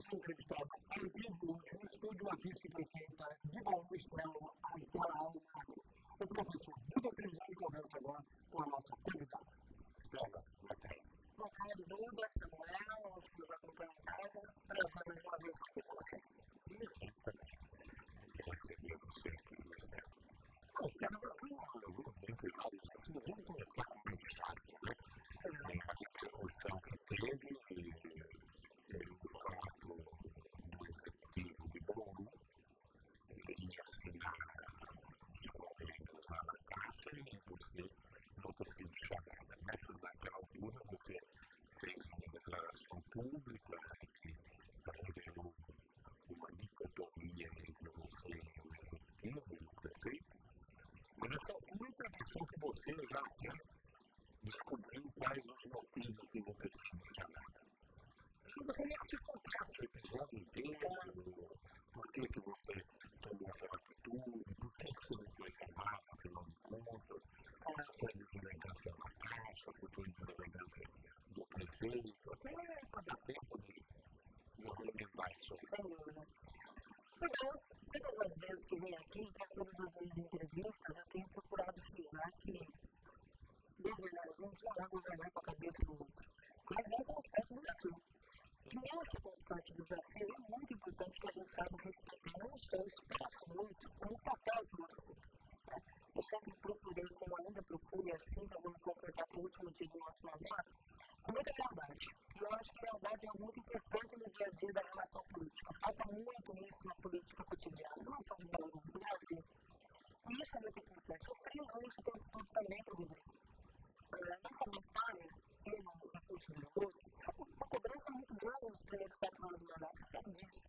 ser entrevistado ao vivo no estúdio a vice-prefeita de Bom Estela, a Estela Alma, o professor Duda Crisão, conversa agora com a nossa convidada, Estela Matheus. Boa tarde, Duda, Samuel, os que nos acompanham em casa, prazer mais uma vez aqui com você. Receber você aqui no Estela. Estela, vamos começar com o destaque, né? A repercussão que teve o fato do executivo de Bauru em assinar os convênios lá na Caixa e você não ter sido chamada. Naquela altura você fez uma declaração pública que gerou uma dicotomia entre você e o executivo e o prefeito, mas eu só tenho a impressão que você já descobriu quais os motivos de você ser chamada. Eu gostaria que você contasse o episódio inteiro, por que você tomou aquela atitude, por que você não foi chamada, afinal de contas, qual foi a deselegância da Caixa, se foi a deselegância do prefeito, até para dar tempo de argumentar isso. Então, todas as vezes que venho aqui, para todas as minhas entrevistas, eu tenho procurado frisar que governar, a gente não vai governar com a cabeça do outro, mas é um constante desafio. E nesse constante desafio é muito importante que a gente saiba respeitar não só o espaço do outro, como o papel do outro. Eu sempre procurei, como ainda procuro, e assim que eu vou me comportar pelo último dia do nosso mandato, com muita lealdade. E eu acho que lealdade é muito importante no dia a dia da relação política. Falta muito isso na política cotidiana, não só no Brasil, no Brasil. E isso é muito importante. Eu friso isso o tempo todo também para o governo. Nossa batalha pelo recurso do outro, a cobrança é muito grande nos primeiros 4 anos do mandato, você sabe disso.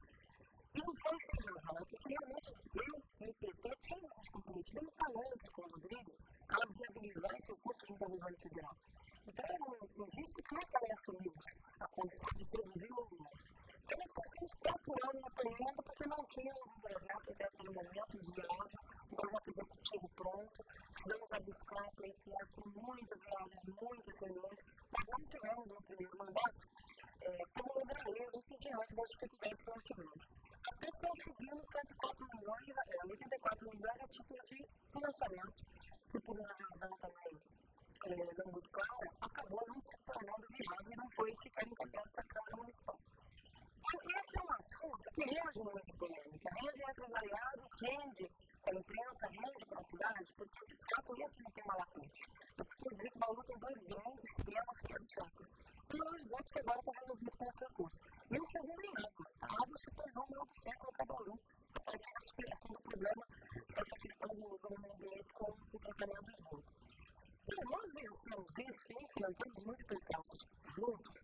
E não foi sem razão, porque realmente eu e o PT tínhamos nos comprometido um palanque com o Rodrigo a viabilizar esse recurso junto ao governo federal. Então, é um risco que nós também assumimos, a condição de produzir o movimento. Então, nós passamos 4 anos apanhando porque não tínhamos um projeto até aquele momento de áudio, um projeto executivo pronto, chegamos a buscar pleiteias com muitas viagens, muitas reuniões, mas não tivemos no primeiro mandato como lugares diante das dificuldades que nós tivemos. Até conseguimos 84 milhões a título de financiamento, que por uma razão também não muito clara, acabou não se tornando viável e não foi sequer encaminhado para a Câmara Municipal. Então, esse é um assunto que rende muita polêmica, rende entre variados, rende para a imprensa, rende para a cidade, porque de fato esse é um tema latente. Eu costumo dizer que Bauru tem 2 grandes temas que é do século. E um esgoto que agora está resolvido com esse recurso. E o segundo é água. A água se tornou um novo século para Bauru, a partir da superação do problema dessa questão do meio ambiente com o tratamento do esgoto. E nós vencemos isso e enfrentamos muitos percalços juntos.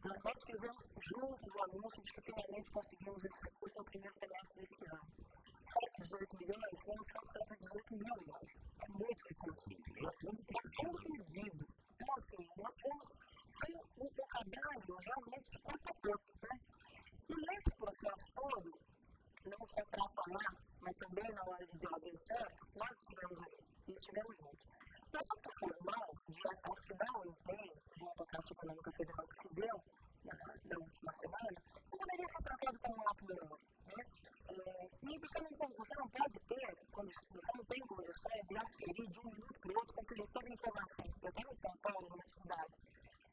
Nós fizemos juntos o anúncio de que finalmente conseguimos esse recurso no primeiro semestre desse ano. 118 milhões, não são 118 mil milhões. É muito recurso. É fundo perdido. Então, assim, nós temos um caderno realmente de corta-corpo, né? E nesse processo todo, não só para falar, mas também na hora de dizer bem certo, nós estivemos ali e estivemos juntos. O ato formal de assinar o empenho junto à Caixa Econômica Federal que se deu na última semana, não poderia ser tratado como um ato menor, né? E você não pode ter, você não tem condições de aferir de um minuto para o outro quando você recebe informação. Eu estava em São Paulo, numa cidade,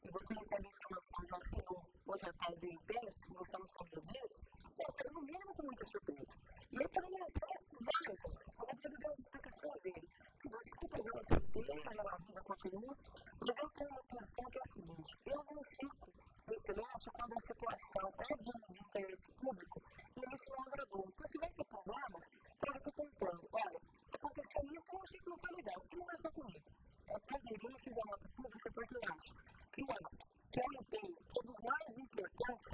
e você recebe informação de assinou hoje à tarde do empenho, se você não sabia disso, você recebe no mínimo com muita surpresa. E eu poderia ser várias vezes. O Rodrigo deu as explicações dele. Desculpa, eu não aceitei, a vida continua, mas eu tenho uma posição que é a seguinte: eu não fico em silêncio quando a situação é de interesse público e isso não agradou. Então, se vai ter problemas, eu estou contando. Olha, aconteceu isso, eu achei que não foi legal, porque não é só comigo. Eu poderia fazer a nota pública porque eu acho que o ato, que é o empenho, que é dos mais importantes,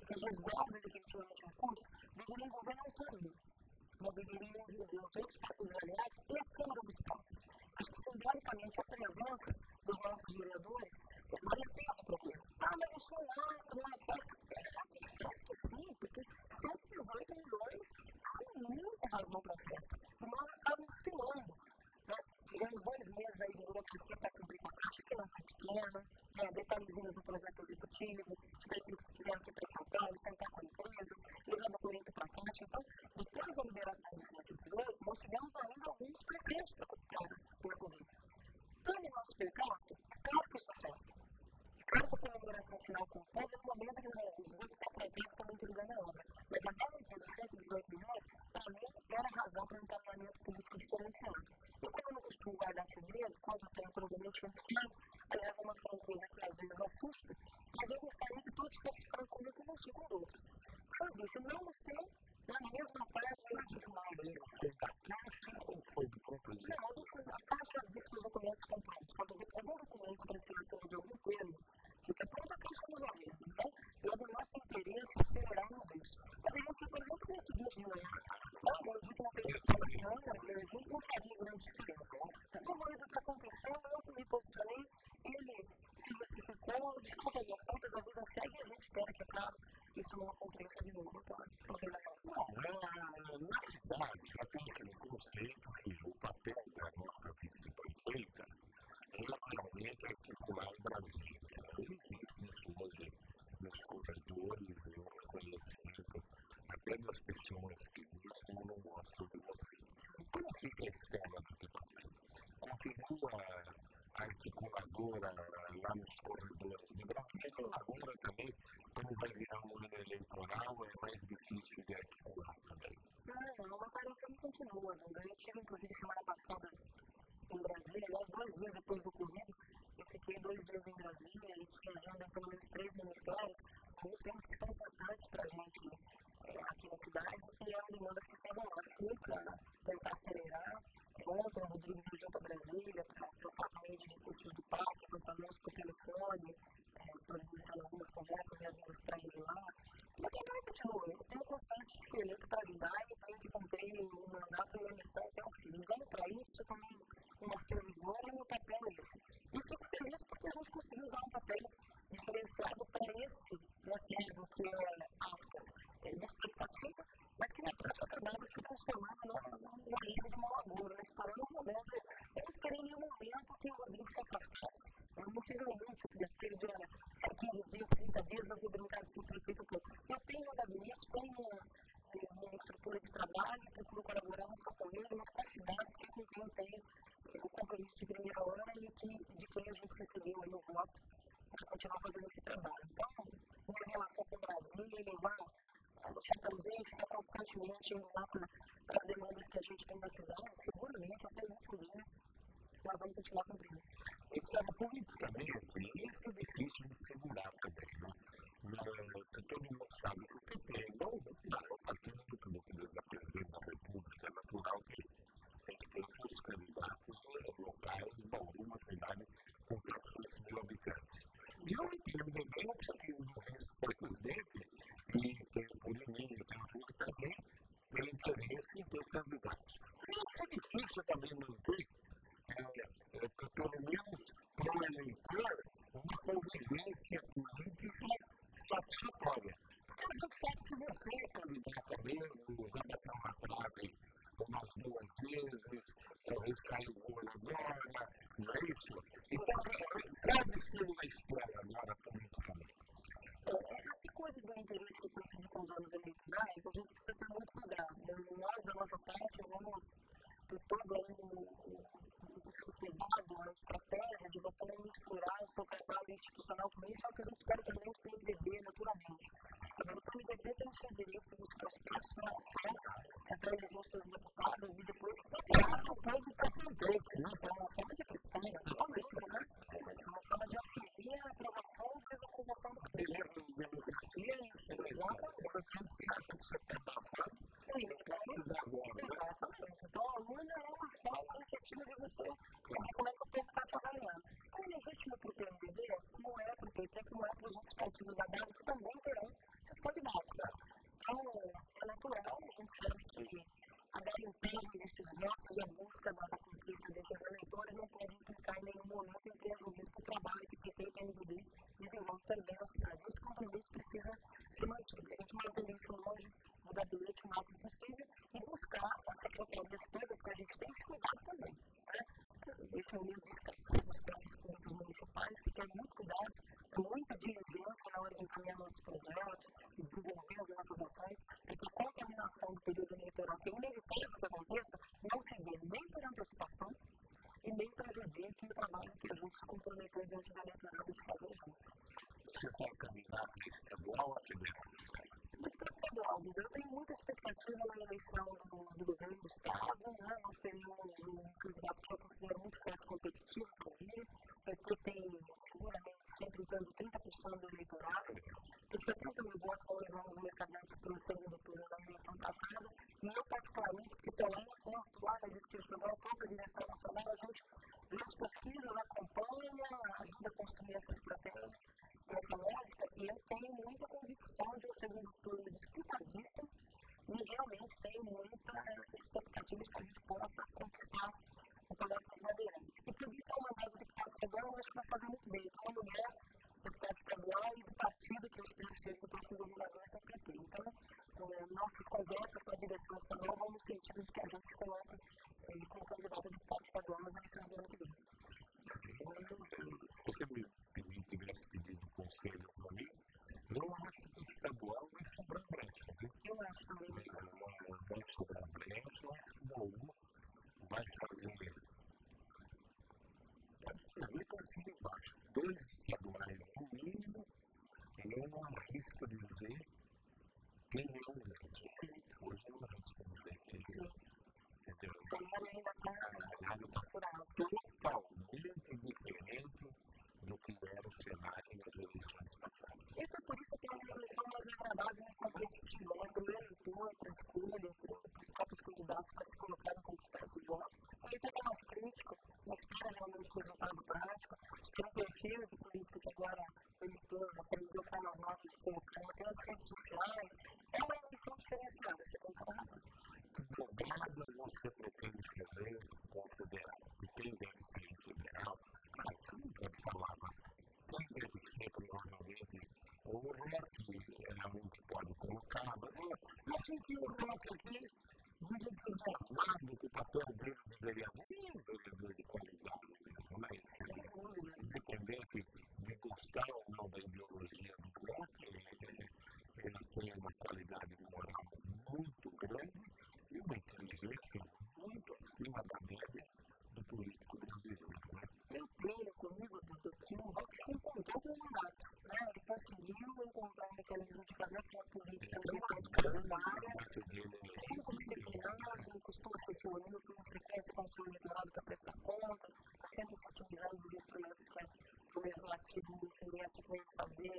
que resguarda definitivamente o recurso, deveria envolver não só mim, mas deveria envolver os outros partidos aliados e a Câmara Municipal. Acho que simbolicamente a presença dos nossos vereadores vale a pena para aquilo. Mas isso é um ato, não é festa. É ato de festa sim, porque 118 milhões há muita razão para a festa. E nós estávamos oscilando. Tivemos 2 meses aí de burocracia para cumprir com a Caixa, que não foi pequena, detalhezinhos do projeto executivo, os técnicos que tiveram que ir para São Paulo, sentar com a preço para correr. Dane nosso percalço, claro que isso afeta. Claro que a comemoração final com o povo é o momento que os grupos estão pretendo também entregando a obra. Mas a garantia dos 118 milhões, para mim, era razão para um encaminhamento político diferenciado. E como eu não costumo guardar segredo, quando eu tenho provavelmente um fio, aliás, uma fronteira que às vezes assusta, mas eu gostaria que todos fossem falando comigo e conversar com os outros. Como eu disse, não gostei, na mesma parte, eu acredito mal dele. Não, a caixa diz que os documentos estão prontos. Quando algum documento precisa de algum termo, fica pronto a caixa dos avisos. Então, é do nosso interesse acelerarmos isso. Poderia ser, por exemplo, nesse dia de manhã. Eu digo uma pessoa que não faria grande diferença. No meio do que aconteceu, eu me posicionei, ele se justificou, desculpa as assuntos, a vida segue e a gente espera que, claro, isso não aconteça de novo. Então, na cidade já tem aquele conceito que o papel da nossa vice-prefeita é realmente articular em Brasília. Existe isso hoje nos corredores, eu reconhecimento até das pessoas que dizem eu não gosto de vocês. Como fica a escala do departamento? Continua articuladora lá nos corredores de Brasília, agora também, como vai virar um ano eleitoral, é mais difícil de articular também. Não, uma tarefa que continua. Eu tive, inclusive, semana passada em Brasília, 2 dias depois do Covid, eu fiquei 2 dias em Brasília e viajando em pelo menos 3 ministérios, com temas que são importantes para a gente aqui na cidade, e eram demandas que estavam lá. Fui para tentar acelerar. Ontem, o Rodrigo viajou para Brasília para trocar também de recursos do parque, avançamentos por telefone, providenciando algumas conversas e agendas para ele lá. Mas também continua. Eu tenho consciência de ser eleito para ajudar e tenho que cumprir o mandato e a missão até o fim. Então, para isso, eu também uma servidor e meu papel é esse. E fico feliz porque a gente conseguiu dar um papel diferenciado para esse motivo que é, aspas, de expectativa, mas que na prática acabava se transformando numa ilha de uma lagoa. Eu esperando um momento, eu esperei nenhum momento que o Rodrigo se afastasse. Eu não fiz nenhum tipo de aquele de, olha, 15 dias, 30 dias, eu vou brincar de ser prefeito. Eu tenho um gabinete, tenho uma estrutura de trabalho, procuro colaborar não só com ele, mas com as cidades que com quem eu tenho o compromisso de primeira hora e de quem a gente recebeu aí o voto para continuar fazendo esse trabalho. Então, minha relação com o Brasil e levar o Chapeuzinho fica constantemente indo lá para as demandas que a gente tem na cidade, seguramente até o último dia nós vamos continuar cumprindo. Politicamente, isso é difícil de segurar também, né? Todo mundo sabe que o PP não é o partido da presidente da República, é natural que tem que ter seus candidatos locais, Bauru, uma cidade com 300 mil habitantes. E eu entendo bem que o vice-presidente, e por mim, tudo também, tem interesse em ter candidatos. Isso é difícil também manter, pelo menos para o eleitor, uma convivência política satisfatória. Porque a gente sabe que você é candidato mesmo, já bateu uma trave umas 2 vezes, talvez saiu governadora, não é isso? Então, pode ser uma história agora politicamente. Essa coisa do interesse que coincide com os anos eleitorais, a gente precisa ter muito cuidado. Nós, da nossa parte, vamos ter todo o cuidado, a estratégia de você não misturar o seu trabalho institucional com isso, é o que a gente espera também que o MDB, naturalmente. Agora, o MDB tem o seu direito de buscar espaço na ação, tentar eleger os seus deputados e depois acha o povo para presidente, né? Então, uma forma de questão, realmente, né? Uma forma de aferir a aprovação e desaprovação do beleza de democracia e isso, exatamente. Porque você tem passado, exatamente. Então, a urna é uma forma efetiva de você saber como é que o povo está te avaliando. Então, é legítimo para o PMDB, como é para o PT, como é para os outros partidos da base que também terão seus candidatos. Né? Então, é natural, a gente sabe que a garimpagem desses votos e a busca da conquista desses eleitores não pode implicar em nenhum momento em prejuízo do trabalho que PT e PMDB desenvolvem também na cidade. Esse compromisso precisa ser mantido. A gente mantém isso longe do gabinete o máximo possível e buscar as secretarias todas que a gente tem esse cuidado também. Né? esse momento de escassez dos prédios públicos municipais, que tem muito cuidado, muita diligência na hora de encaminhar nossos projetos e desenvolver as nossas ações, para que a contaminação do período eleitoral, que é inevitável que aconteça, não se dê nem por antecipação e nem prejudique o trabalho que a gente se comprometeu diante do eleitorado de fazer junto. Você vai candidato estadual ou federal? Deputado estadual, eu tenho muita expectativa na eleição do governo do estado, né? Nós teríamos um candidato que eu considero muito forte e competitivo, inclusive, o PT tem seguramente sempre em torno de 30% do eleitorado, por 70 mil votos nós levamos o Mercadante para o segundo turno da eleição passada, e eu particularmente, porque estou lá na Executiva Estadual, toda a direção nacional, a gente vê as pesquisas, acompanha, ajuda a construir essa estratégia, essa lógica, e eu tenho muita convicção de um segundo turno disputadíssimo e realmente tenho muita expectativa de que a gente possa conquistar o Palácio das Bandeirantes. E por isso o mandato do deputado estadual eu acho que vai fazer muito bem. Então, uma mulher, deputado estadual e do partido que eu espero ser o próximo governador é o PT. Então, nossas conversas com a direção estadual vão no sentido de que a gente se coloque como candidato a deputado estadual nas eleições do ano que vem. Se você me tivesse pedido conselho para mim, eu acho que o estadual vai sobrar brecha, né? Eu acho também. Vai sobrar brecha, eu acho que o Bauru vai fazer. Deve ser assim embaixo. 2 estaduais no mínimo, eu não arrisco dizer quem é o grande. Hoje eu não arrisco dizer quem é. Entendeu? O cenário ainda está misturado. Totalmente diferente do que era o cenário nas eleições passadas. E foi por isso que é uma eleição mais agradável e competitiva, entre o eleitor, entre a escolha, entre os próprios candidatos para se colocarem e conquistar esse voto. O eleitor é mais crítico, espera realmente o resultado prático, tem um perfil de político que agora o eleitor aprendeu formas novas de colocar, tem as redes sociais. É uma eleição diferenciada, você concorda? Dobrada você pretende fazer com o federal. E quem deve ser o federal? Você não pode falar, mas quem deve ser provavelmente o REC, é um que pode colocar, mas eu achei que o REC aqui, dizem que o Osmado, que o papel dele deveria ser um vereador de qualidade mesmo, mas independente de gostar ou não da ideologia do REC, ele tem uma qualidade moral muito grande e uma inteligência muito acima da média do político brasileiro. Né? Eu creio comigo, Dudu, que o REC se encontrou com o mandato. Ele conseguiu encontrar um mecanismo de fazer uma política muito partidária, muito disciplinada, costuma ser reunido com frequência com o seu eleitorado para prestar conta, está sempre se utilizando dos instrumentos que o legislativo interessa para fazer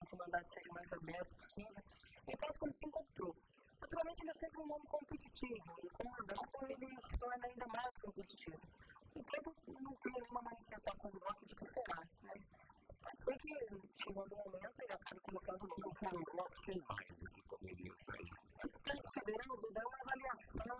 que o mandato seja o mais aberto possível. E parece que ele se encontrou. Naturalmente, ele é sempre um nome competitivo, e com o mandato ele se torna ainda mais competitivo. Enquanto não tem nenhuma manifestação do voto de que será. Pode ser que, chegando o momento, ele acabe colocando no voto quem mais aqui poderia sair? O federal dá uma avaliação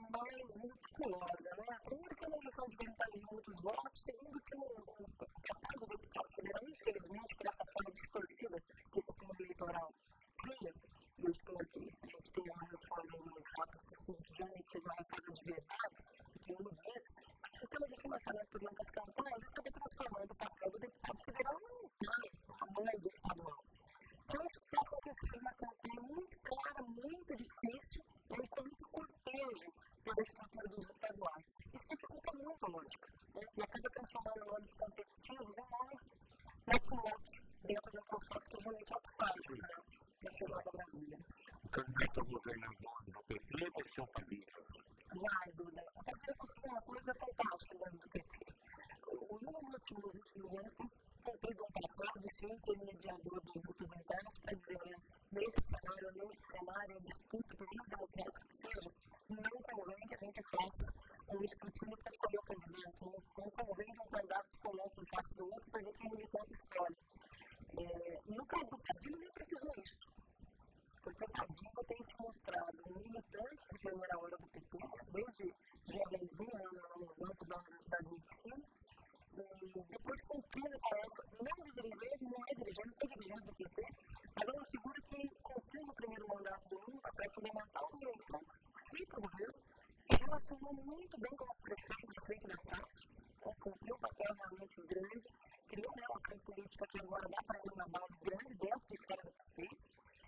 mais meticulosa. Primeiro, que é uma eleição de vantagem de muitos votos, segundo, que o papel do deputado federal, infelizmente, por essa forma distorcida que o sistema eleitoral cria, eu espero que a gente tenha uma reforma mais rápida possível, que realmente seja uma reforma de verdade, que não diz, o sistema de financiamento por meio das campanhas acaba transformando o papel do deputado federal num tamanho do estadual. Então, isso faz com que seja uma campanha muito clara, muito difícil, e com muito cortejo pela estrutura dos estaduais. Isso dificulta muito a lógica, e acaba transformando nomes competitivos em nomes maquiados dentro de um processo que realmente é ocupado na chegada da Brasília. O candidato a governador do PT vai ser o Padilha. Vai, Duda. A Padilha conseguiu uma coisa fantástica dentro do PT. O Lula, nos últimos anos, tem cumprido um papel de ser intermediador dos grupos internos para dizer, nesse cenário, disputa, por mais democrático que seja, não convém que a gente faça um escrutínio para escolher o candidato, não convém que um candidato se coloque em face do outro para ver quem o militante escolhe. No caso do Padilha, nem precisou isso. Porque o Padilha tem se mostrado um militante de primeira hora do PT, desde jovenzinho nos bancos da Universidade de Medicina, e depois cumprindo a tarefa, não de dirigente, não é dirigente, não foi dirigente do PT, mas é uma figura que cumpriu no primeiro mandato do Lula, para fundamental uma eleição, e para o governo, se funcionou muito bem com os prefeitos à frente da SAF, cumpriu um papel realmente grande, criou uma relação política que agora dá para ir uma base grande dentro e fora do PT.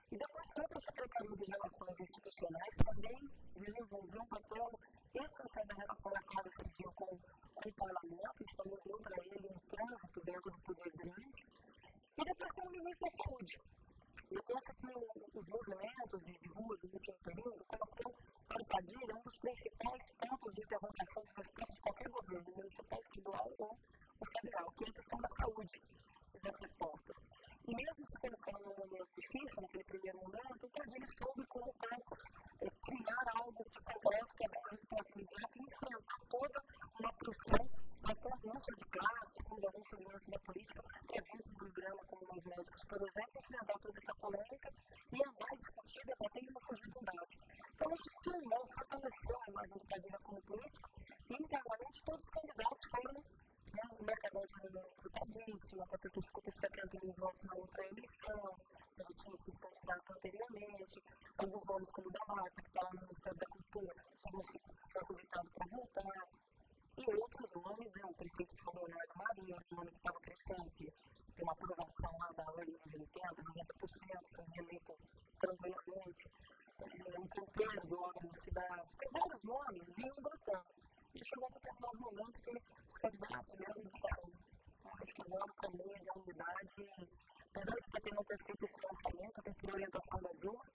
E depois foi para a Secretaria de Relações Institucionais, também desenvolveu um papel essencial da relação da Casa Civil com o Parlamento, isso também deu para ele um trânsito dentro do poder grande. E depois como ministro da Saúde. Eu penso que os movimentos de rua do último período colocou para o Padilha um dos principais pontos de interrogação de resposta de qualquer governo, municipal, estadual ou federal, que é a questão da saúde e das respostas. E mesmo se colocando num momento difícil, naquele primeiro momento, o Padilha soube colocar, criar algo de concreto que é uma resposta imediata e enfrentar toda uma pressão, até renúncia de classe, como denúncia dentro da política, que havia um programa como nós médicos, por exemplo, enfrentar toda essa polêmica e andar e discutir, debater e não fugir do debate. Então, isso firmou, fortaleceu a imagem do Padilha como político e, internamente, todos os candidatos foram o Mercadante era recrutadíssimo, até porque ficou por 70 mil votos na outra eleição, ele tinha sido candidato anteriormente, alguns nomes como o da Marta, que está lá no Ministério da Cultura, foi cogitado para voltar, e outros nomes, o prefeito de São Leonardo Marinho, um nome que estava crescendo, que tem uma aprovação lá da ordem de 80%, 90%, foi reeleito tranquilamente, um canteiro de obra na cidade, tem vários nomes, vinham brotando. E chegou a determinado momento que os candidatos mesmo disseram, acho que agora o caminho da unidade, apesar de PT não ter feito esse lançamento, até por orientação da Dilma,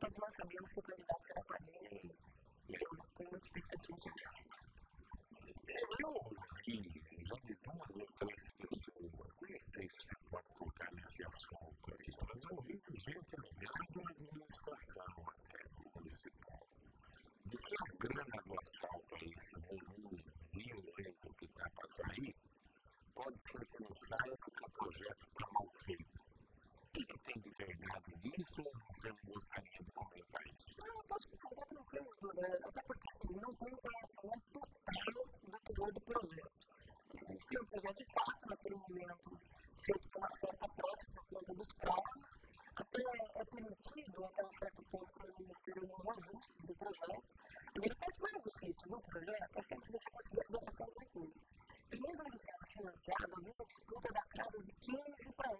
todos nós sabíamos que o candidato era Padilha e eu tenho muita expectativa. Eu ouvi já de duas ou três pessoas, nem sei se você pode colocar nesse assunto aí, mas eu ouvi gente ligada à administração até municipal. De que a grana do asfalto a esse volume violento que está para sair, pode ser que não saia porque o projeto está mal feito. O que tem de verdade nisso ou você não gostaria de comentar isso? Eu posso comentar tranquilo, né? Até porque assim, não tem conhecimento total do teor do projeto. Foi um projeto de fato, naquele momento, feito com uma certa pressa por conta dos prazos, até é permitido, até um certo ponto, pelo Ministério, alguns ajustes do projeto. E ele faz mais difícil no projeto, é sempre você conseguir a dotação de recursos. E mesmo ele sendo financiado, havia uma disputa da casa de 15 para 1.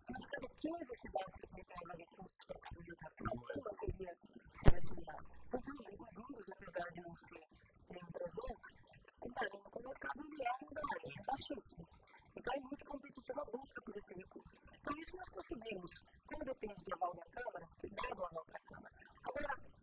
Então, de cada 15 cidades que compravam recursos para a comunicação, uma queria selecionar. Porque os juros, apesar de não ser presentes, comparando com o mercado, ele é baixíssimo. Então, é muito competitiva a busca por esse recurso. Então, isso nós conseguimos. Como depende de aval da Câmara, dado o aval da Câmara. Agora,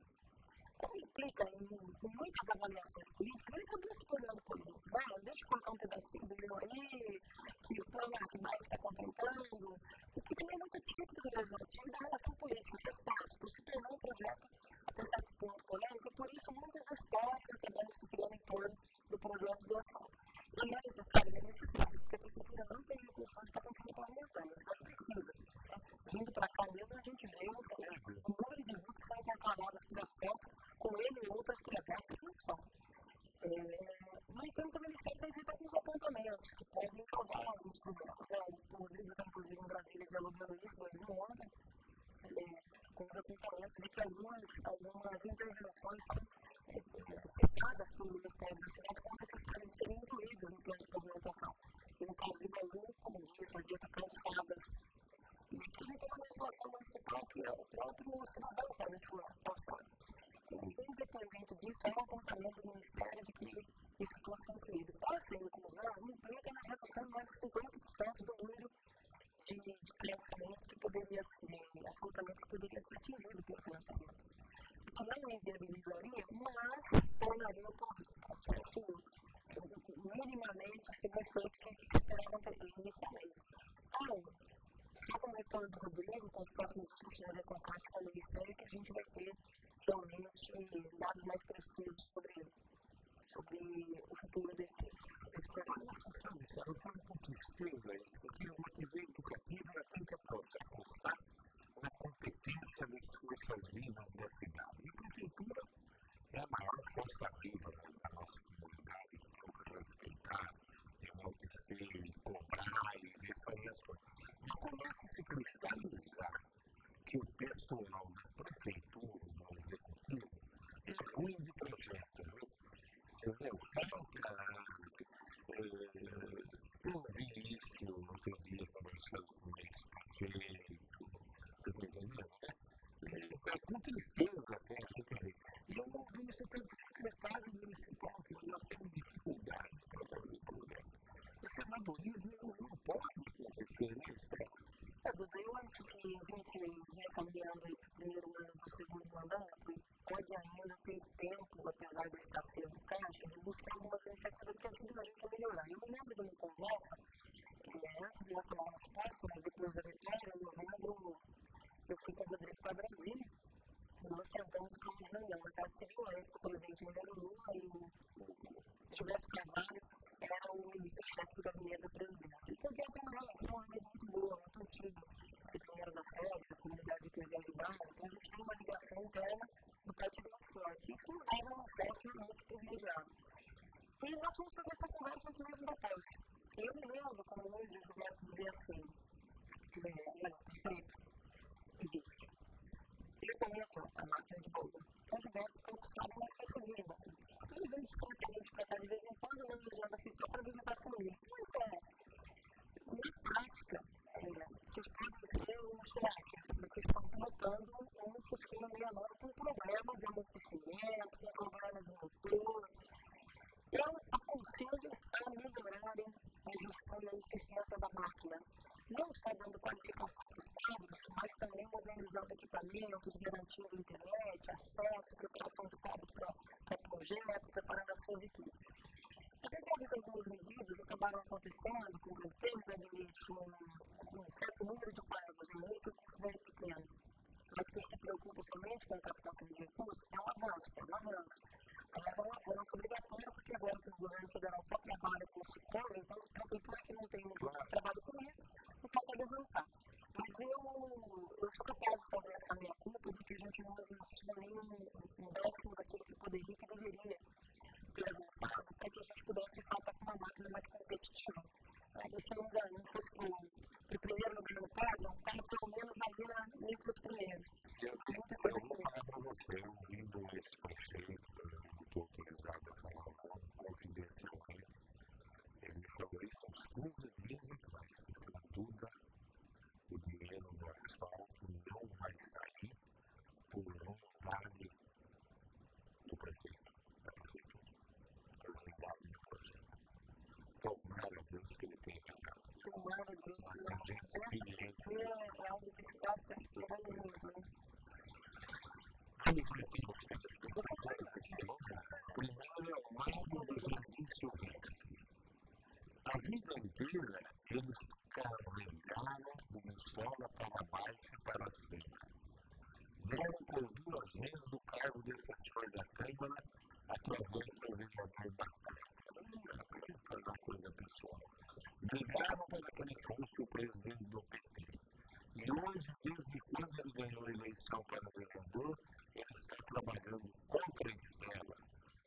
como implica em muitas avaliações políticas, ele acabou se tornando político. Deixa eu colocar um pedacinho do meu aí, que o plano que mais está contemplando, o que também é muito típico do legislativo e da relação política, que é parte, por se tornar um projeto até certo ponto polêmico, e por isso muitas histórias acabam se criando em torno do projeto do asfalto. E é necessário, porque a prefeitura não tem recursos para continuar pavimentando, mas não precisa. Vindo para cá mesmo, a gente vê o número de ruas que são incorporadas por asfalto, com ele e outras travessas que não são. No entanto, o Ministério tem feito alguns apontamentos que podem causar alguns problemas. O Rodrigo está, inclusive, em Brasília, dialogando isso desde ontem, com os apontamentos de que algumas intervenções são citadas pelo Ministério da Cidade como necessárias de serem incluídas no plano de pavimentação. E no caso de Bauru, como disse, fazia calçadas. E a gente tem uma legislação municipal que é o próprio cidadão faz esse transporte. Independente disso, é um apontamento do Ministério de que isso fosse incluído. Essa inclusão implica na redução de mais de 50% do número de financiamento que poderia ser, assaltamento que poderia ser atingido pelo financiamento. Não inviabilizaria, mas tornaria o processo minimamente sem efeito que se esperava inicialmente. Só como retorno do Rodrigo, com as próximas discussões com a Caixa e com o Ministério, que a gente vai ter realmente dados mais precisos sobre o futuro desse projeto. Nossa, sabe, eu falo com tristeza isso, porque o motivo educativo era tenta apostar na competência das forças vivas da cidade. E a prefeitura é a maior força viva da nossa comunidade, que procura respeitar, enaltecer, cobrar e ver sair as coisas. Mas começa a se cristalizar que o pessoal da prefeitura, do executivo, ruim de projeto, viu? Entendeu? Eu vi isso outro dia conversando com esse prefeito, você está entendendo, né? Com tristeza até, e eu não vi isso pelo secretário municipal, que nós temos dificuldade para fazer programa. Esse amadorismo não pode acontecer, né, Estela? Duda, eu acho que a gente vem caminhando para o primeiro ano do segundo mandato e pode ainda ter tempo, apesar da escassez do caixa, de buscar algumas iniciativas que ajudem a gente a melhorar. Eu me lembro de uma conversa, antes de nós tomarmos posse, mas depois da vitória, em novembro, eu fui com o Rodrigo para Brasília. Nós sentamos com uma reunião na Casa Civil, na época o presidente Miguel Lula e o Gilberto Carvalho era o ministro-chefe do gabinete da presidência. Então, eu tenho uma relação muito boa, muito antiga, com o primeiro da sede, as comunidades de Cristãos e Bairros, então a gente tem uma ligação interna do partido muito forte. Isso não dava um acesso muito privilegiado. E nós fomos fazer essa conversa nos mesmos papéis. Eu me lembro como hoje o Gilberto dizia assim, olha, prefeito, e disse, eu comento a máquina de bola. O Gilberto preocupado em ser feliz da culpa. Todo mundo escuta a gente para cá de vez em quando, na legenda fiscal, para visitar a família. Não acontece. Na prática, vocês podem ser um chefe, vocês estão pilotando um sistema 69 com um problema de amortecimento, com um problema de motor. Eu aconselho a melhorarem a gestão da eficiência da máquina. Não só dando qualificação para os quadros, mas também modernizando equipamentos, garantindo internet, acesso, preparação de quadros para projeto, preparando as suas equipes. Apesar de algumas medidas que acabaram acontecendo, com o termo da limite, um certo número de quadros, um número que eu considero pequeno, mas que se preocupa somente com a captação de recursos, é um avanço, Mas é um avanço obrigatório, porque agora que o governo federal só trabalha com o Sicom, então as prefeituras que não têm trabalho com isso, não conseguem avançar. Mas eu sou capaz de fazer essa minha culpa de que a gente não avançou nem um décimo daquilo que poderia, que deveria ter avançado, para que a gente pudesse, de fato, estar com uma máquina mais competitiva. E se não fosse para o primeiro lugar no pódio, está pelo menos ali entre os primeiros. Eu vou falar para você, ouvindo esse prefeito, eu estou autorizado a falar confidencialmente, ele falou isso uns 15 dias atrás. Sem dúvida, o dinheiro do asfalto não vai sair por vontade do prefeito, da prefeitura, por vontade do projeto. Tomara Deus que ele tenha errado. Tomara Deus que Mas a gente experiência. É algo que está esperando muito, né? Primeiro é o Mago do Jardim Silvestre. A vida inteira, eles carregaram o Missola para baixo e para cima. Deram por 2 vezes o cargo de assessor da Câmara através do vereador da Câmara. Para uma coisa pessoal. Brigaram para que ele fosse o presidente do PT. E hoje, desde quando ele ganhou a eleição para vereador, ele está trabalhando contra a Estela,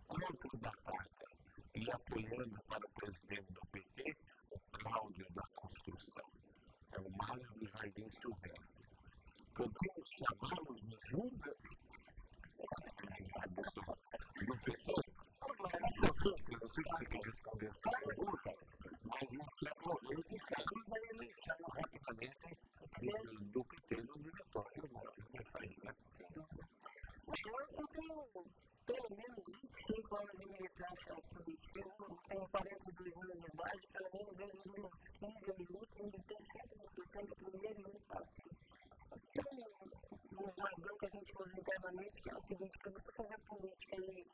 contra o Batata e apoiando para o presidente do PT, o Cláudio da Construção. É o Mário do Jardim Silvestre. Podemos chamá-los de Judas do PT? Eu não sei se você quer responder essa pergunta, mas você aproveita e faz uma eleição rapidamente do PT no diretório, não sai, né? Eu tenho pelo menos 25 anos de militância política. Eu tenho 42 anos de idade, pelo menos desde 2015 eu militei sempre no PT, no primeiro e único partido. Tem um jargão que a gente usa internamente, que é o seguinte, para você fazer política e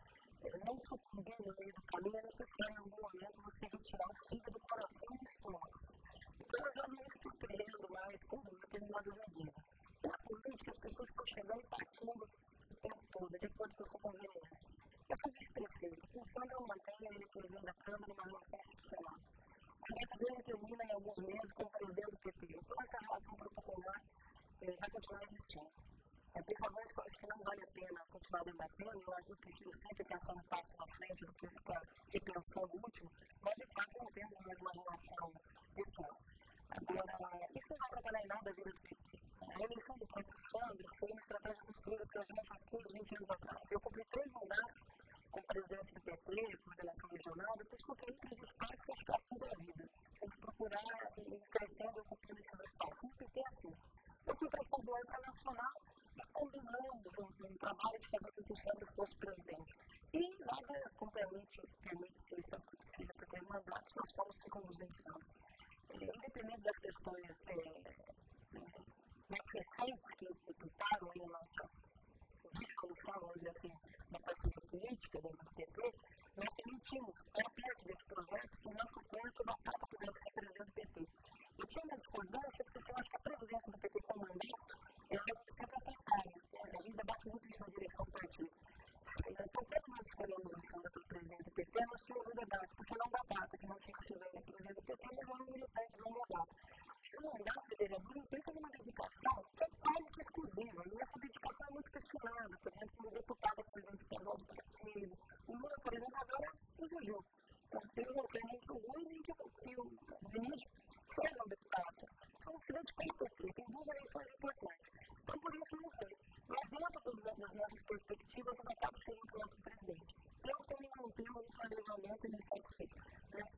não sucumbir no meio do caminho, é necessário em algum momento você retirar o fígado do coração e do estômago. Então eu já não me surpreendo mais com determinadas medidas. Na política, as pessoas estão chegando e partindo o tempo todo, de acordo com a sua conveniência. Eu sou vice-prefeito, pensando eu mantenho ele presidente da Câmara uma relação institucional. A meta dele termina em alguns meses com o presidente do PT. Então essa relação protocolar vai continuar existindo. Tem razões que eu acho que não vale a pena continuar debatendo, eu acho que eu prefiro sempre pensar um passo na frente do que ficar repensando o último, mas de fato eu não tenho mais uma relação pessoal. Agora, isso não vai atrapalhar em nada a vida do PT. A eleição indicação do próprio Sandro foi uma estratégia construída para a gente há 15, 20 anos atrás. Eu comprei 3 mandatos como presidente do PT, coordenação regional, depois fui para outros espaços que eu acho que é assim da vida. Tem que procurar ir crescendo, ocupando esses espaços. No PT é assim. Eu fui para estadual e para nacional, combinando um trabalho de fazer com que o Sandro fosse presidente. E nada completamente permite ser estatuto que seja para ter mandatos, nós fomos que conduzimos o Sandro. Independente das questões mais recentes que implicaram a nossa dissolução, vamos dizer assim, da parceria política dentro do PT, nós permitimos, era parte desse projeto, que o nosso plano sobre a Tata pudesse ser presidente do PT. Eu tinha uma discordância, porque eu acho que a presidência do PT com o mandato, ela é sempre atacada. A gente debate muito isso na direção do partido. Então, quando nós escolhemos o Sandro para presidente do PT, nós tínhamos um debate, porque não dá data, que não tinha que escolher o presidente do PT, mas eram militantes não mandato. Se o mandato de vereador implica numa dedicação que é quase que exclusiva, e essa dedicação é muito questionada. Por exemplo, como deputado presidente estadual do partido, o Lula, por exemplo, agora exigiu. Eles não querem que o Lula nem que o ministro seja um deputado. Então, se dedicar ao PT, tem 2 eleições importantes. Então, por isso não foi. Mas dentro das nossas perspectivas, ele acaba sendo o nosso presidente. Nós também não temos um planejamento inicial que fez.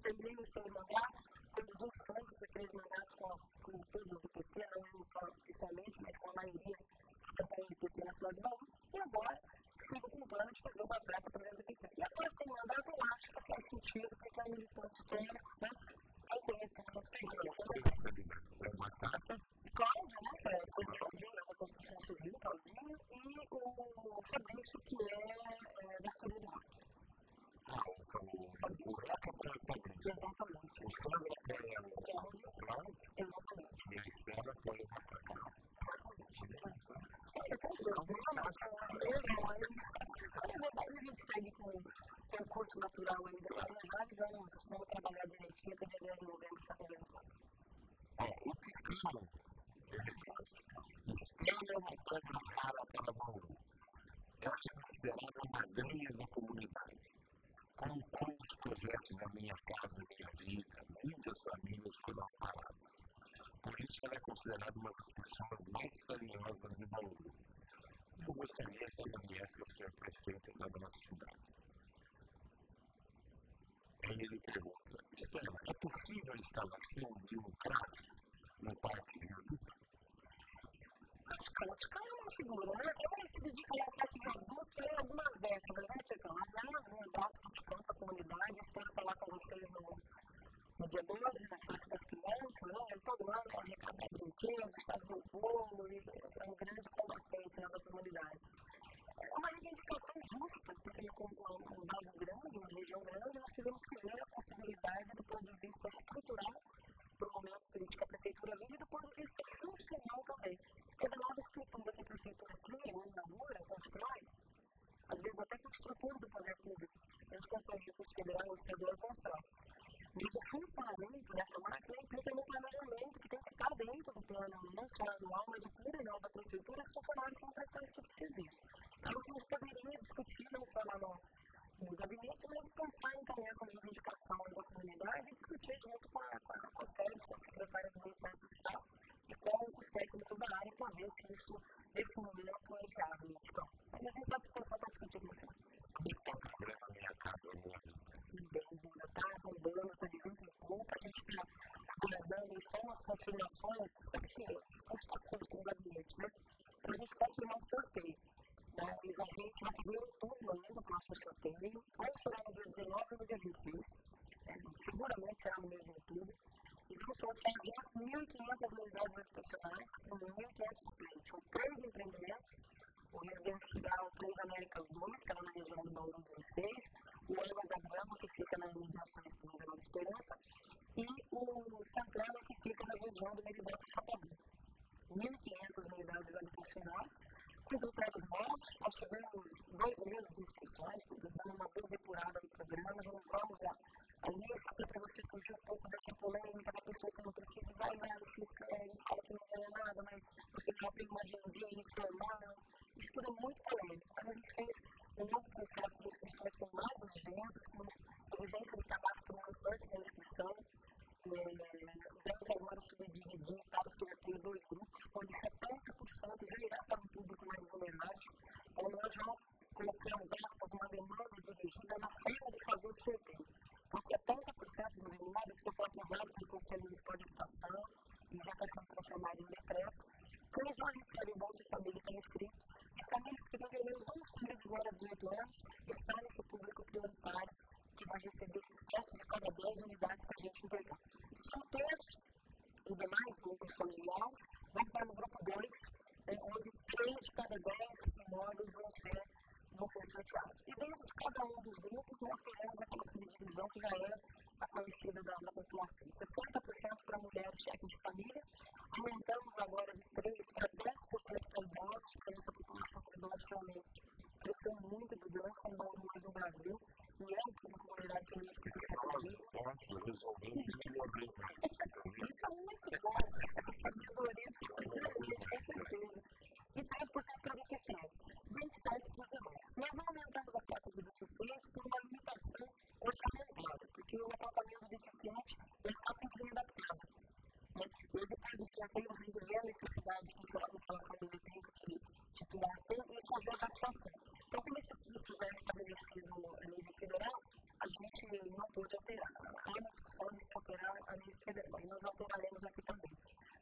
Terminei os 3 mandatos, conduzi o Sandro por 3 mandatos com todos do PT, não só oficialmente, mas com a maioria que acompanha o PT na cidade de Bauru. E agora, sigo com o plano de fazer uma prata para dentro do PT. E agora, sem mandato, eu acho que faz sentido, porque é um militante externo, né? Tem conhecimento da Cláudio, né, que é coordenador da construção civil, Claudinho, e o Fabrício, que é da Civil do Rock. O Rock apoia o Fabrício. Exatamente. O Sandro apoia o Cláudio. Exatamente. E a Estela apoia o Macacão. Na verdade, a gente segue com o curso natural ainda, mas vamos trabalhar direitinho para dia 10 de novembro fazer a mesma coisa. O Picão, Estela é uma pedra rara para Bauru. Ela é considerada uma granha da comunidade. Com os projetos da Minha Casa Minha Vida, muitas famílias foram paradas. Por isso, ela é considerada uma das pessoas mais carinhosas de Bauru. Eu gostaria que ela viesse a ser prefeita da nossa cidade. Aí ele pergunta, Estela, é possível a instalação de um CRAS no Parque Viaduto? Os caras não seguram, né? Ele se dedica ao Parque Viaduto tem algumas décadas, né, Tchecão? Aliás, um abraço para o campo, a comunidade, espero falar com vocês no dia 12, na festa das crianças, né? Ele todo ano arrecada brinquedos, fazia o bolo, e é um grande combatente da comunidade. É uma reivindicação justa, porque com um dado grande, uma região grande, nós tivemos que ver a possibilidade do ponto de vista estrutural para o momento político que a prefeitura vive e do ponto de vista funcional também. Cada nova estrutura que a prefeitura cria, inaugura, constrói, às vezes até com a estrutura do poder público, a gente consegue que o federal e o estadual constrói. Mas o funcionamento dessa máquina implica no planejamento, que tem que estar dentro do plano, não só anual, mas o plurianual da prefeitura, os funcionários que vão prestar esse tipo de serviço. É o que a gente poderia discutir, não só lá no gabinete, mas pensar em encaminhar como reivindicação da comunidade e discutir junto com a SERES, com a secretária do Bem-Estar Social e com os técnicos da área para ver se isso, nesse momento, é viável. Então, mas a gente pode pensar para discutir com você. Como é que está o programa Minha Casa Minha Vida? Está bombando, está de vento em pouco, a gente está aguardando só umas confirmações, sabe que não está com o gabinete, né? Então a gente confirmar um sorteio. Mas a gente vai fazer outubro ainda, o próximo sorteio, ou será no dia 19 ou no dia 26, seguramente será no mês de outubro, e vamos sortear já 1.500 unidades habitacionais com 1.500 suplentes. São 3 empreendimentos, o Residencial 3 Américas 2, que era na região do Bauru 16, o Águas da Grama, que fica na imediações do Verão da Esperança, e o Santana, que fica na região do Meridato Chapadão. 1.500 unidades habitacionais, com critérios novos. Nós tivemos 2 meses de inscrições, dando uma boa depurada no programa, já não vamos ali, até para você fugir um pouco dessa polêmica da pessoa que não precisa, vai lá, se inscreve, fala que não ganha nada, mas você já tem uma agendinha informal. Isso tudo é muito polêmico. Mas a gente fez um novo processo de inscrições com mais exigências, com exigência de cadastro antes da inscrição. Vamos agora subdividir para o sorteio 2 grupos, onde 70% é para um público mais vulnerável, nós já colocamos uma demanda dirigida na forma de fazer o sorteio. Então, 70% dos imóveis que foram aprovados pelo Conselho Municipal de Habitação e já estão transformados em decreto, quem já recebe o Bolsa Família está inscrito, e famílias que têm pelo menos um filho de 0 a 18 anos estão nesse público prioritário, que vai receber 7 de cada 10 unidades que a gente entregar. Solteiros e demais grupos familiares vão estar no grupo 2, onde 3 de cada 10 imóveis vão ser sorteados. E dentro de cada um dos grupos, nós teremos aquela subdivisão que já é a conhecida da população. 60% para mulheres chefes de família, aumentamos agora de 3% para 10% para idosos, porque a nossa população com idosos realmente cresceu muito, do grande São Paulo mais no Brasil, e é um público vulnerável que a gente precisa ser atendido. Isso é muito bom, essa sabedoria finalmente, com certeza. E 3% para deficientes, 27% para os demais. Nós não aumentamos a cota do deficiente por uma limitação orçamentária, porque o apartamento do deficiente está com crime adaptado. E depois do sorteio, a gente vê a necessidade que aquela família tem que titular e fazer a adaptação. Então, como esse custo já é estabelecido a nível federal, a gente não pôde alterar. Há uma discussão de se alterar a nível federal, e nós alteraremos aqui também.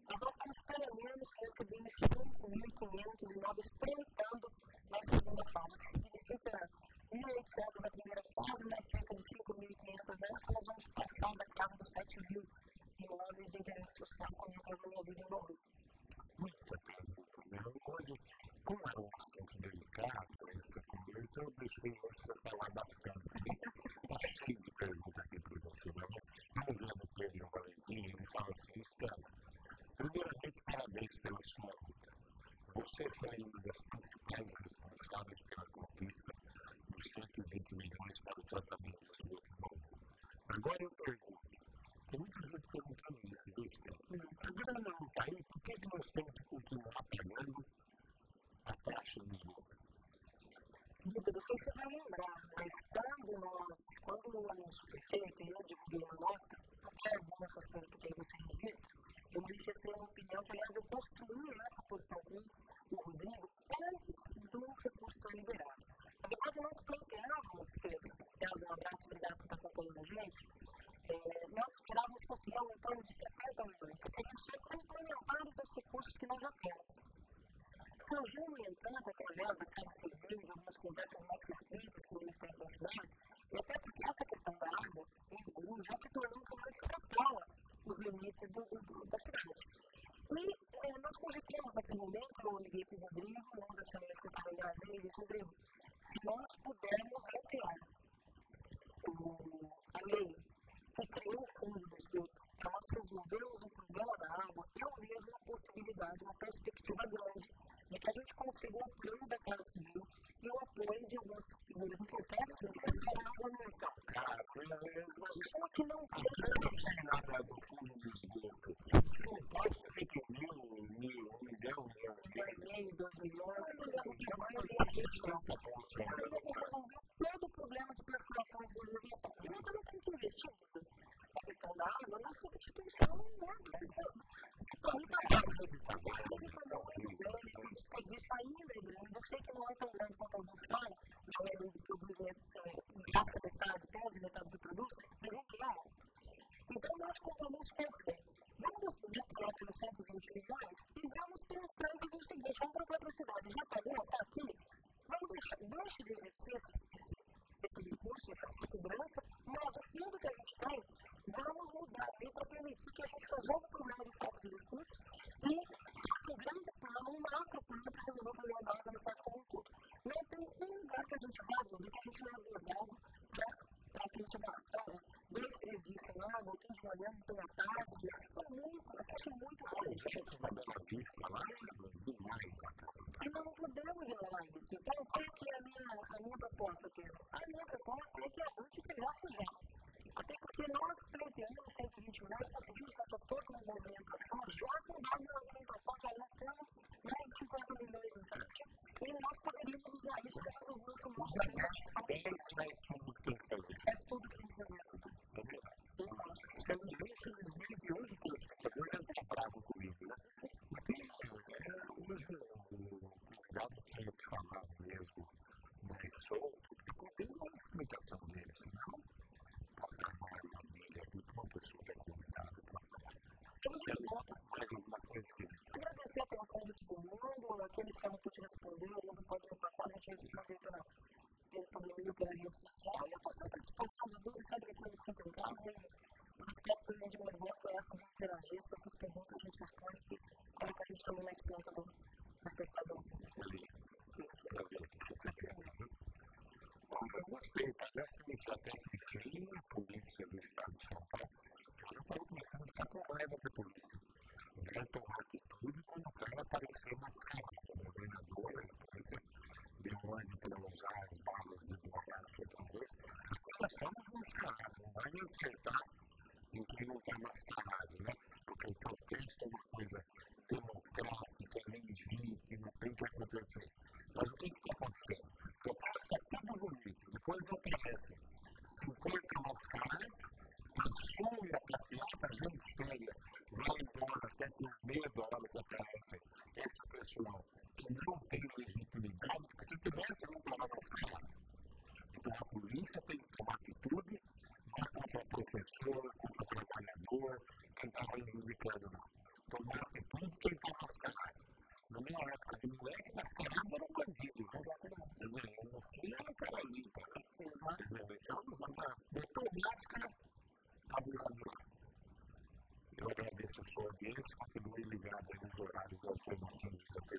Mas nós temos pelo menos cerca de 5.500 imóveis tramitando na segunda fase, o que significa 1.800 na primeira fase, mais cerca de 5.500 nessa, nós vamos passar da casa dos 7.000 imóveis de interesse social com a Casa Minha Vida em Bauru. Muita pergunta. Hoje, como é um assunto delicado, essa conversa, eu deixei você falar bastante. Está cheio de perguntas aqui para você, né? Eu vendo o Pedro Valentim, ele fala assim, Estela, primeiramente, parabéns pela sua luta. Você foi uma das principais responsáveis pela conquista dos 120 milhões para o tratamento do esgoto novo. Agora eu pergunto, tem muita gente perguntando isso, viu, Estela? A grana não está aí, por que nós temos que continuar pagando a taxa do esgoto? Guida, não sei se você vai lembrar, mas quando o anúncio foi feito e eu divulguei uma nota, até algumas dessas coisas que você registra, eu manifestei uma opinião que, aliás, eu construí essa posição com o Rodrigo antes do recurso ser liberado. Na verdade, nós planteávamos, Pedro, um abraço, obrigado por estar acompanhando a gente, nós esperávamos conseguir um torno de 70 milhões, que seriam só complementares aos recursos que nós já temos. Surgiu, no entanto, através da Casa Civil, de algumas conversas mais restritas com o Ministério da Cidade, e até porque essa questão da água em Bauru já se tornou um problema que extrapola os limites da cidade. E nós cogitamos naquele momento, eu liguei para o Rodrigo, um das famílias que eu estava em Brasília, e disse, Rodrigo, se nós pudermos alterar a lei que criou o fundo do esgoto, para nós resolvermos o problema da água, eu vejo uma possibilidade, uma perspectiva grande, de que a gente consiga o apoio da Casa Civil e o apoio de algumas figuras importantes para você para a água no mercado. Só que não tem nada do fundo do esgoto. Se não pode ter que 1 milhão, 2 milhões, a gente não está conseguindo resolver todo o problema de perfuração de reservação. Primeiro, também tem que investir na questão da água, na substituição, né? Então, desperdício ainda é grande. Eu sei que não é tão grande quanto alguns falam, não é grande produz, gasta metade, perde metade do produto, mas é alto. Então, nosso compromisso é feito. Vamos depurar pelos 120 milhões e vamos pensar em fazer o seguinte, vamos procurar para a cidade, já pagou, está aqui, vamos deixa de exercício esse recurso, essa segurança, mas o fundo que a gente tem, vamos mudar aí para permitir que a gente resolva o problema de falta de recursos e faça um grande plano, um macro plano para resolver o problema da água no estado como um todo. Não tem um lugar que a gente vai, que a gente não é abordado para que a gente vá. 2, 3 dias sem água, tem de manhã, não tem à tarde, eu acho muito e não podemos ignorar isso. Então, qual é que é a minha proposta, Pedro? A minha proposta é que a gente pegasse já. Até porque nós pretendemos 120 milhões, conseguimos fazer toda uma movimentação, já com base na movimentação que nós temos mais de 50 milhões em taxa, e nós poderíamos usar isso para resolver o nosso problema. Faz tudo que tem que fazer. Infelizmente, hoje, o pesquisador já está bravo comigo, né? Porque hoje se o convidado tinha que falar mesmo mais solto, porque tem uma explicação dele, senão passa uma armadilha aqui para uma pessoa que é convidada para falar. Você nota mais alguma coisa que agradecer a atenção de todo mundo, aqueles que eu não pude responder, eu lembro pode me passar, a gente respondeu pelo probleminha pela rede social, e eu estou sempre à disposição de dúvidas, sabe que quando estou em casa, o aspecto que eu mais gosto é essa de interagir, as pessoas perguntam, a gente responde, que coloca a gente também mais perto do espectador. Eu gostei, parece que até que a polícia do estado de São Paulo, eu já estava começando a ficar com raiva da polícia. Vai tomar atitude quando o cara aparecer mascarado. O governador, a polícia deu ordem para usar as balas de borracha e outra coisa. Agora somos mascarados, não vai me acertar em quem não está mascarado, né? Porque o protesto é uma coisa democrática, legítima, tem que acontecer. Mas o que está acontecendo? O protesto é tudo bonito, depois aparece 50 mascarados, assume a passeata, gente séria, vai embora até com medo a hora que aparece esse pessoal que não tem legitimidade, porque se tivesse, não estava mascarado. Então a polícia tem que tomar atitude, não contra o professor, contra o trabalhador, quem está reivindicando, não. Tomar atitude quem está mascarado. Na minha época de moleque, mascarado era um bandido, né? Exatamente. Eu não sei, era um cara limpa, né? Então, botou máscara, abusador. Eu agradeço a sua audiência, continue ligado aí nos horários alternativos da TV.